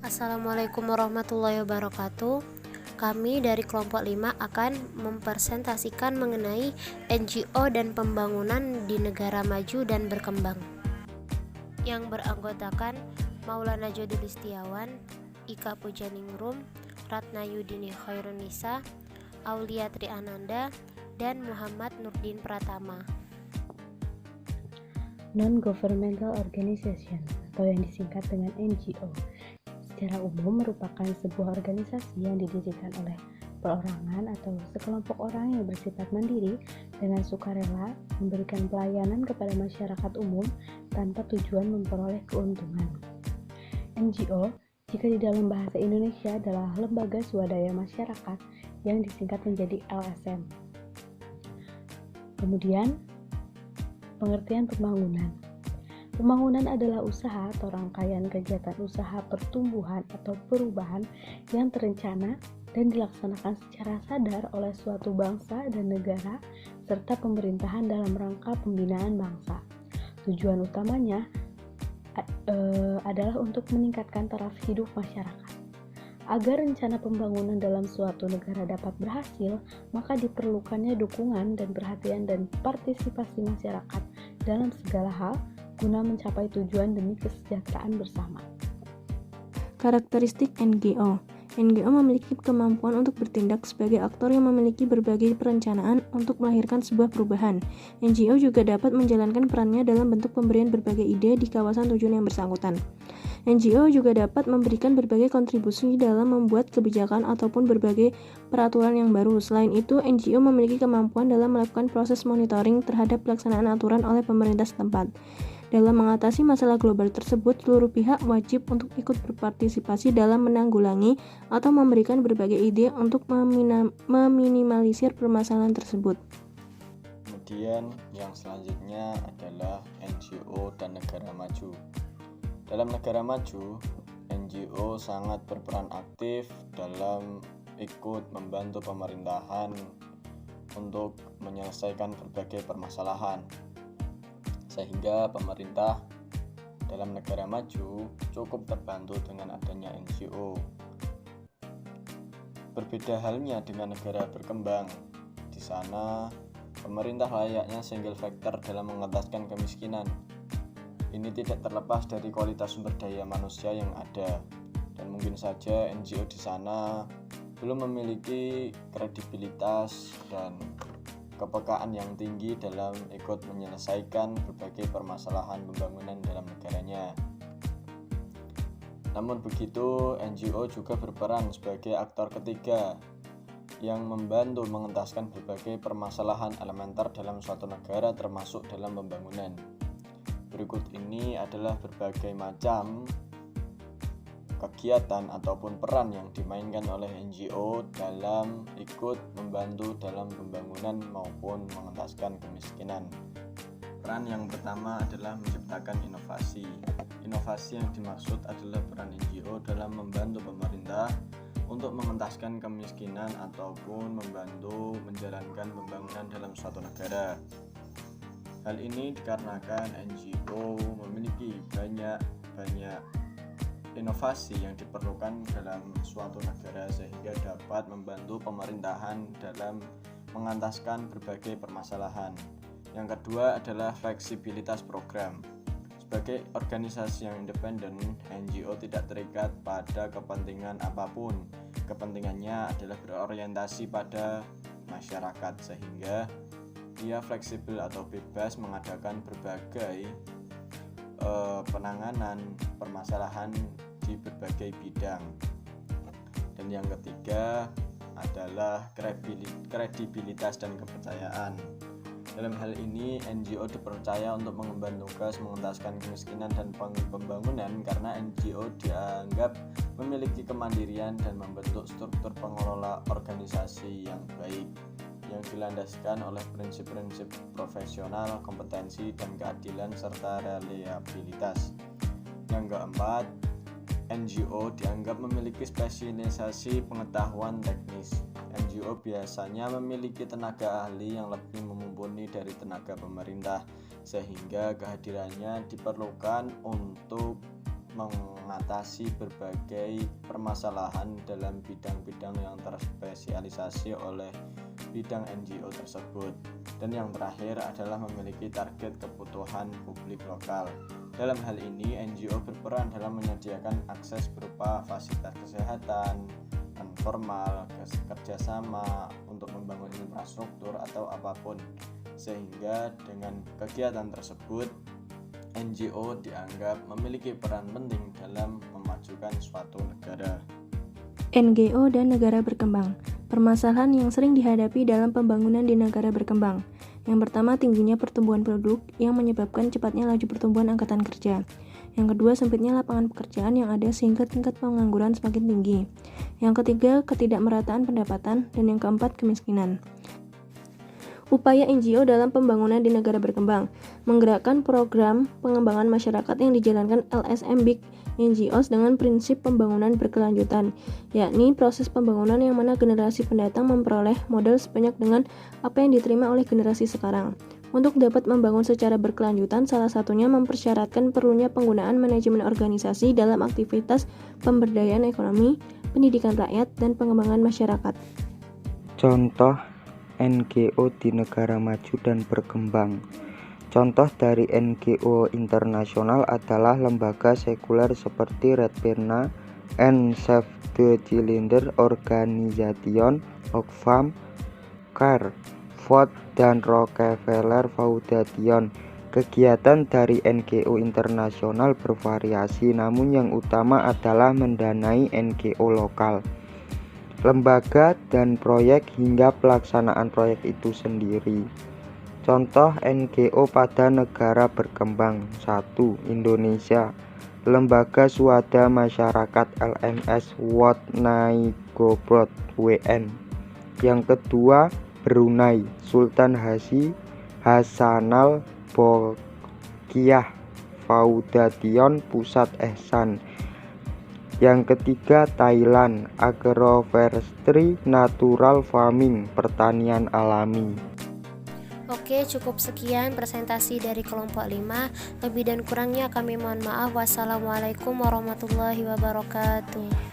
Assalamualaikum warahmatullahi wabarakatuh. Kami dari kelompok 5 akan mempresentasikan mengenai NGO dan pembangunan di negara maju dan berkembang, yang beranggotakan Maulana Jodil Istiawan, Ika Pujaningrum, Ratna Yudini Khairunisa, Aulia Triananda, dan Muhammad Nurdin Pratama. Non-Governmental Organization atau yang disingkat dengan NGO secara umum merupakan sebuah organisasi yang didirikan oleh perorangan atau sekelompok orang yang bersifat mandiri dengan sukarela memberikan pelayanan kepada masyarakat umum tanpa tujuan memperoleh keuntungan. NGO jika di dalam bahasa Indonesia adalah lembaga swadaya masyarakat yang disingkat menjadi LSM. Kemudian, pengertian pembangunan. Pembangunan adalah usaha atau rangkaian kegiatan usaha pertumbuhan atau perubahan yang terencana dan dilaksanakan secara sadar oleh suatu bangsa dan negara serta pemerintahan dalam rangka pembinaan bangsa. Tujuan utamanya adalah untuk meningkatkan taraf hidup masyarakat. Agar rencana pembangunan dalam suatu negara dapat berhasil, maka diperlukannya dukungan dan perhatian dan partisipasi masyarakat dalam segala hal guna mencapai tujuan demi kesejahteraan bersama. Karakteristik NGO. NGO memiliki kemampuan untuk bertindak sebagai aktor yang memiliki berbagai perencanaan untuk melahirkan sebuah perubahan. NGO juga dapat menjalankan perannya dalam bentuk pemberian berbagai ide di kawasan tujuan yang bersangkutan. NGO juga dapat memberikan berbagai kontribusi dalam membuat kebijakan ataupun berbagai peraturan yang baru. Selain itu, NGO memiliki kemampuan dalam melakukan proses monitoring terhadap pelaksanaan aturan oleh pemerintah setempat. Dalam mengatasi masalah global tersebut, seluruh pihak wajib untuk ikut berpartisipasi dalam menanggulangi atau memberikan berbagai ide untuk meminimalisir permasalahan tersebut. Kemudian yang selanjutnya adalah NGO dan negara maju. Dalam negara maju, NGO sangat berperan aktif dalam ikut membantu pemerintahan untuk menyelesaikan berbagai permasalahan, sehingga pemerintah dalam negara maju cukup terbantu dengan adanya NGO. Berbeda halnya dengan negara berkembang, di sana pemerintah layaknya single factor dalam mengentaskan kemiskinan. Ini tidak terlepas dari kualitas sumber daya manusia yang ada, dan mungkin saja NGO di sana belum memiliki kredibilitas dan kepekaan yang tinggi dalam ikut menyelesaikan berbagai permasalahan pembangunan dalam negaranya. Namun begitu, NGO juga berperan sebagai aktor ketiga yang membantu mengentaskan berbagai permasalahan elementer dalam suatu negara termasuk dalam pembangunan. Berikut ini adalah berbagai macam kegiatan ataupun peran yang dimainkan oleh NGO dalam ikut membantu dalam pembangunan maupun mengentaskan kemiskinan. Peran yang pertama adalah menciptakan inovasi. Inovasi yang dimaksud adalah peran NGO dalam membantu pemerintah untuk mengentaskan kemiskinan ataupun membantu menjalankan pembangunan dalam suatu negara. Hal ini dikarenakan NGO memiliki banyak inovasi yang diperlukan dalam suatu negara sehingga dapat membantu pemerintahan dalam mengentaskan berbagai permasalahan. Yang kedua adalah fleksibilitas program. Sebagai organisasi yang independen, NGO tidak terikat pada kepentingan apapun. Kepentingannya adalah berorientasi pada masyarakat sehingga ia fleksibel atau bebas mengadakan berbagai penanganan permasalahan di berbagai bidang. Dan yang ketiga adalah kredibilitas dan kepercayaan. Dalam hal ini, NGO dipercaya untuk mengemban tugas mengentaskan kemiskinan dan pembangunan karena NGO dianggap memiliki kemandirian dan membentuk struktur pengelola organisasi yang baik, yang dilandaskan oleh prinsip-prinsip profesional, kompetensi, dan keadilan serta reliabilitas. Yang keempat, NGO dianggap memiliki spesialisasi pengetahuan teknis. NGO biasanya memiliki tenaga ahli yang lebih mumpuni dari tenaga pemerintah, sehingga kehadirannya diperlukan untuk mengatasi berbagai permasalahan dalam bidang-bidang yang terspesialisasi oleh bidang NGO tersebut. Dan yang terakhir adalah memiliki target kebutuhan publik lokal. Dalam hal ini, NGO berperan dalam menyediakan akses berupa fasilitas kesehatan, non formal, kerjasama untuk membangun infrastruktur atau apapun, sehingga dengan kegiatan tersebut NGO dianggap memiliki peran penting dalam memajukan suatu negara. NGO dan negara berkembang. Permasalahan yang sering dihadapi dalam pembangunan di negara berkembang. Yang pertama, tingginya pertumbuhan penduduk yang menyebabkan cepatnya laju pertumbuhan angkatan kerja. Yang kedua, sempitnya lapangan pekerjaan yang ada sehingga tingkat pengangguran semakin tinggi. Yang ketiga, ketidakmerataan pendapatan. Dan yang keempat, kemiskinan. Upaya NGO dalam pembangunan di negara berkembang menggerakkan program pengembangan masyarakat yang dijalankan LSM Big NGOs dengan prinsip pembangunan berkelanjutan, yakni proses pembangunan yang mana generasi pendatang memperoleh modal sebanyak dengan apa yang diterima oleh generasi sekarang. Untuk dapat membangun secara berkelanjutan, salah satunya mempersyaratkan perlunya penggunaan manajemen organisasi dalam aktivitas pemberdayaan ekonomi, pendidikan rakyat, dan pengembangan masyarakat. Contoh NGO di negara maju dan berkembang. Contoh dari NGO internasional adalah lembaga sekuler seperti Red Penna and Save the Children, Organisation Oxfam, CARE, Ford, dan Rockefeller Foundation. Kegiatan dari NGO internasional bervariasi, namun yang utama adalah mendanai NGO lokal, lembaga, dan proyek hingga pelaksanaan proyek itu sendiri. Contoh NGO pada negara berkembang. 1. Indonesia. Lembaga Swada Masyarakat LMS World Naigobot WN. Yang kedua, Brunei. Sultan Hassanal Bolkiah Foundation Pusat Ehsan. Yang ketiga, Thailand. Agroforestry Natural Farming, pertanian alami. Oke, cukup sekian presentasi dari kelompok 5. Lebih dan kurangnya kami mohon maaf. Wassalamualaikum warahmatullahi wabarakatuh.